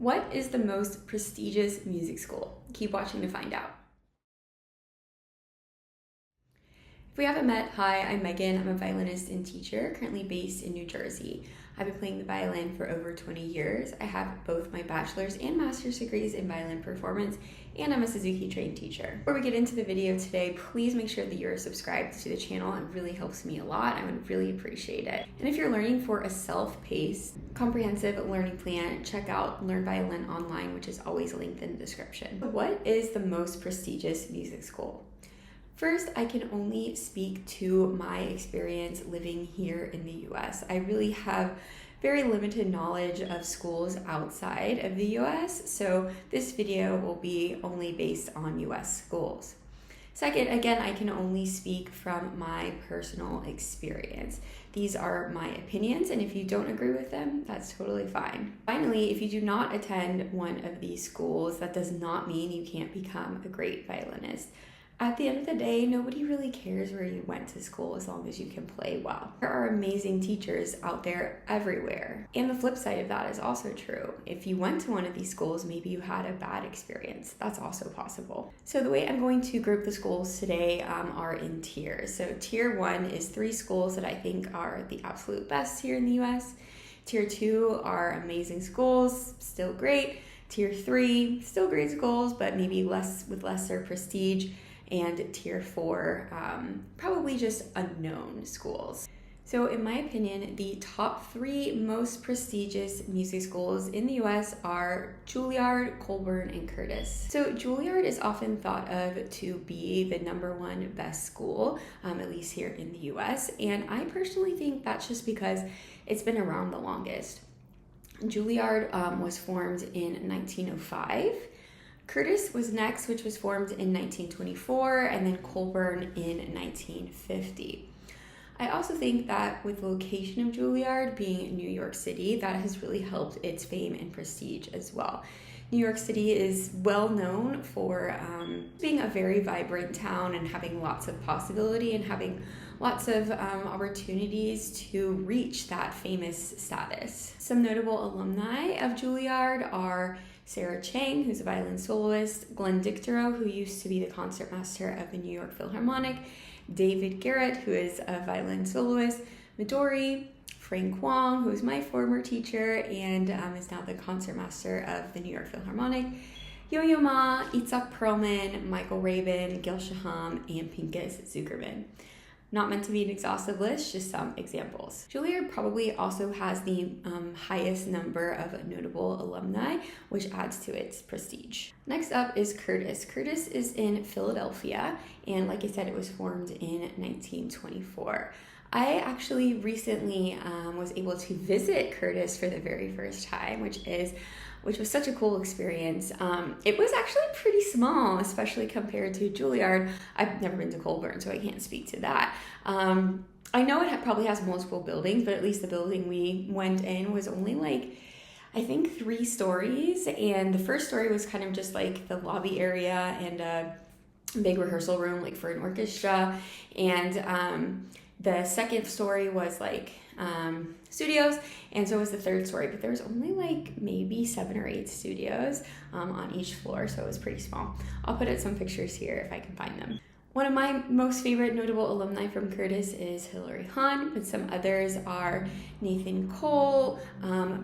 What is the most prestigious music school? Keep watching to find out. If we haven't met, hi, I'm Megan. I'm a violinist and teacher, currently based in New Jersey. I've been playing the violin for over 20 years. I have both my bachelor's and master's degrees in violin performance, and I'm a Suzuki trained teacher. Before we get into the video today, please make sure that you're subscribed to the channel. It really helps me a lot. I would really appreciate it. And if you're learning for a self-paced, comprehensive learning plan, check out Learn Violin Online, which is always linked in the description. What is the most prestigious music school? First, I can only speak to my experience living here in the US. I really have very limited knowledge of schools outside of the US, so this video will be only based on US schools. Second, again, I can only speak from my personal experience. These are my opinions, and if you don't agree with them, that's totally fine. Finally, if you do not attend one of these schools, that does not mean you can't become a great violinist. At the end of the day, nobody really cares where you went to school as long as you can play well. There are amazing teachers out there everywhere. And the flip side of that is also true. If you went to one of these schools, maybe you had a bad experience. That's also possible. So the way I'm going to group the schools today are in tiers. So tier 1 is 3 schools that I think are the absolute best here in the US. Tier 2 are amazing schools, still great. Tier 3, still great schools, but maybe with lesser prestige. And tier 4, probably just unknown schools. So in my opinion, the top 3 most prestigious music schools in the US are Juilliard, Colburn, and Curtis. So Juilliard is often thought of to be the #1 best school, at least here in the US. And I personally think that's just because it's been around the longest. Juilliard was formed in 1905. Curtis was next, which was formed in 1924, and then Colburn in 1950. I also think that with the location of Juilliard being in New York City, that has really helped its fame and prestige as well. New York City is well known for being a very vibrant town and having lots of possibility and having lots of opportunities to reach that famous status. Some notable alumni of Juilliard are Sarah Chang, who's a violin soloist, Glenn Dicterow, who used to be the concertmaster of the New York Philharmonic, David Garrett, who is a violin soloist, Midori, Frank Wong, who is my former teacher and is now the concertmaster of the New York Philharmonic, Yo-Yo Ma, Itzhak Perlman, Michael Rabin, Gil Shaham, and Pinchas Zukerman. Not meant to be an exhaustive list, just some examples. Juilliard probably also has the highest number of notable alumni, which adds to its prestige. Next up is Curtis. Curtis is in Philadelphia, and like I said, it was formed in 1924. I actually recently was able to visit Curtis for the very first time, which was such a cool experience. It was actually pretty small, especially compared to Juilliard. I've never been to Colburn, so I can't speak to that. I know it probably has multiple buildings, but at least the building we went in was only I think 3 stories. And the first story was kind of just like the lobby area and a big rehearsal room for an orchestra. And the second story was studios, and so was the third story, but there was only maybe 7 or 8 studios on each floor, so it was pretty small. I'll put out some pictures here if I can find them. One of my most favorite notable alumni from Curtis is Hilary Hahn, but some others are Nathan Cole,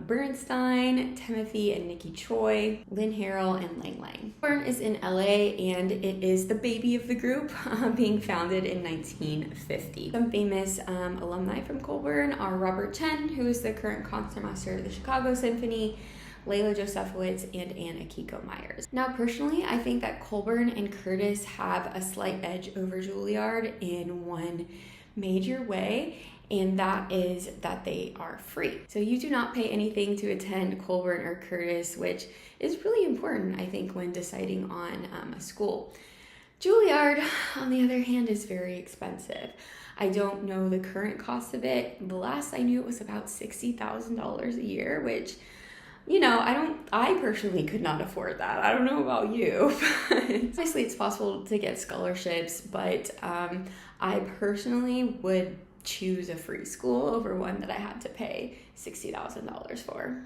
Bernstein, Timothy and Nikki Choi, Lynn Harrell, and Lang Lang. Colburn is in LA, and it is the baby of the group, being founded in 1950. Some famous alumni from Colburn are Robert Chen, who is the current concertmaster of the Chicago Symphony, Layla Josephowitz, and Anna Kiko Myers. Now, personally, I think that Colburn and Curtis have a slight edge over Juilliard in one major way, and that is that they are free. So you do not pay anything to attend Colburn or Curtis, which is really important, I think, when deciding on a school. Juilliard, on the other hand, is very expensive. I don't know the current cost of it. The last I knew, it was about $60,000 a year, which, I personally could not afford that. I don't know about you. Obviously, it's possible to get scholarships, but I personally would choose a free school over one that I had to pay $60,000 for.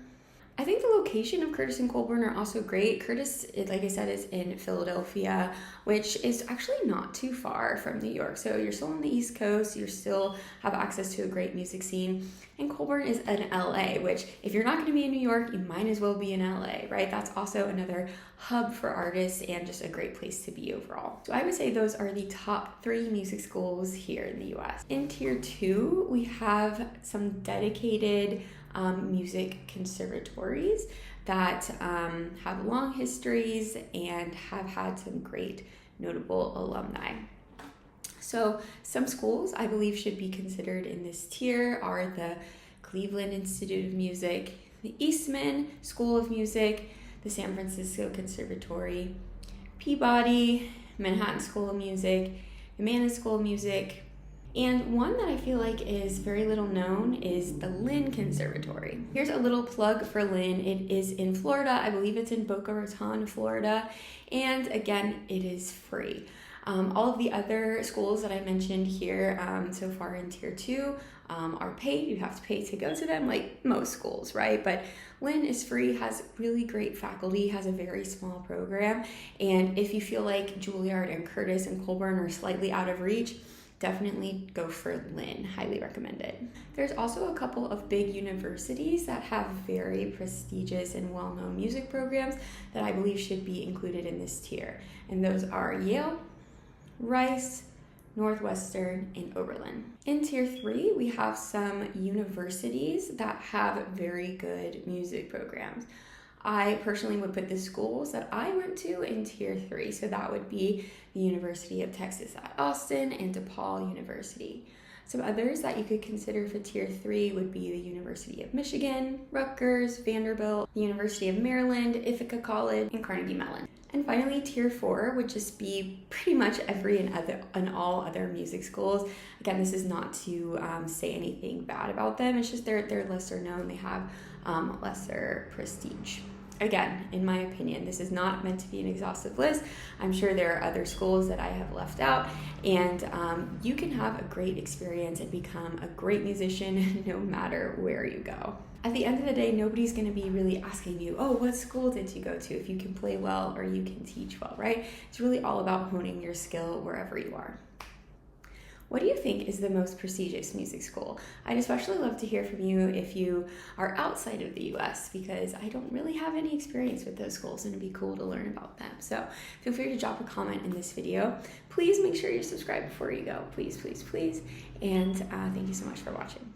I think the location of Curtis and Colburn are also great. Curtis, like I said, is in Philadelphia, which is actually not too far from New York. So you're still on the East Coast, you still have access to a great music scene. And Colburn is in LA, which if you're not going to be in New York, you might as well be in LA, right? That's also another hub for artists and just a great place to be overall. So I would say those are the top 3 music schools here in the US. In Tier 2, we have some dedicated music conservatories that have long histories and have had some great notable alumni. So some schools I believe should be considered in this tier are the Cleveland Institute of Music, the Eastman School of Music, the San Francisco Conservatory, Peabody, Manhattan School of Music, the Manhattan School of Music, and one that I feel like is very little known is the Lynn Conservatory. Here's a little plug for Lynn. It is in Florida. I believe it's in Boca Raton, Florida. And again, it is free. All of the other schools that I mentioned here so far in Tier 2 are paid. You have to pay to go to them, like most schools, right? But Lynn is free, has really great faculty, has a very small program. And if you feel like Juilliard and Curtis and Colburn are slightly out of reach, definitely go for Lynn. Highly recommend it. There's also a couple of big universities that have very prestigious and well-known music programs that I believe should be included in this tier. And those are Yale, Rice, Northwestern, and Oberlin. In Tier 3, we have some universities that have very good music programs. I personally would put the schools that I went to in Tier 3. So that would be the University of Texas at Austin and DePaul University. Some others that you could consider for Tier 3 would be the University of Michigan, Rutgers, Vanderbilt, the University of Maryland, Ithaca College, and Carnegie Mellon. And finally, Tier 4 would just be pretty much every and all other music schools. Again, this is not to say anything bad about them. It's just they're lesser known. They have lesser prestige. Again, in my opinion, this is not meant to be an exhaustive list. I'm sure there are other schools that I have left out, and you can have a great experience and become a great musician no matter where you go. At the end of the day, nobody's going to be really asking you, oh, what school did you go to, if you can play well or you can teach well, right? It's really all about honing your skill wherever you are. What do you think is the most prestigious music school? I'd especially love to hear from you if you are outside of the US, because I don't really have any experience with those schools and it'd be cool to learn about them. So feel free to drop a comment in this video. Please make sure you're subscribed before you go. Please, please, please. And thank you so much for watching.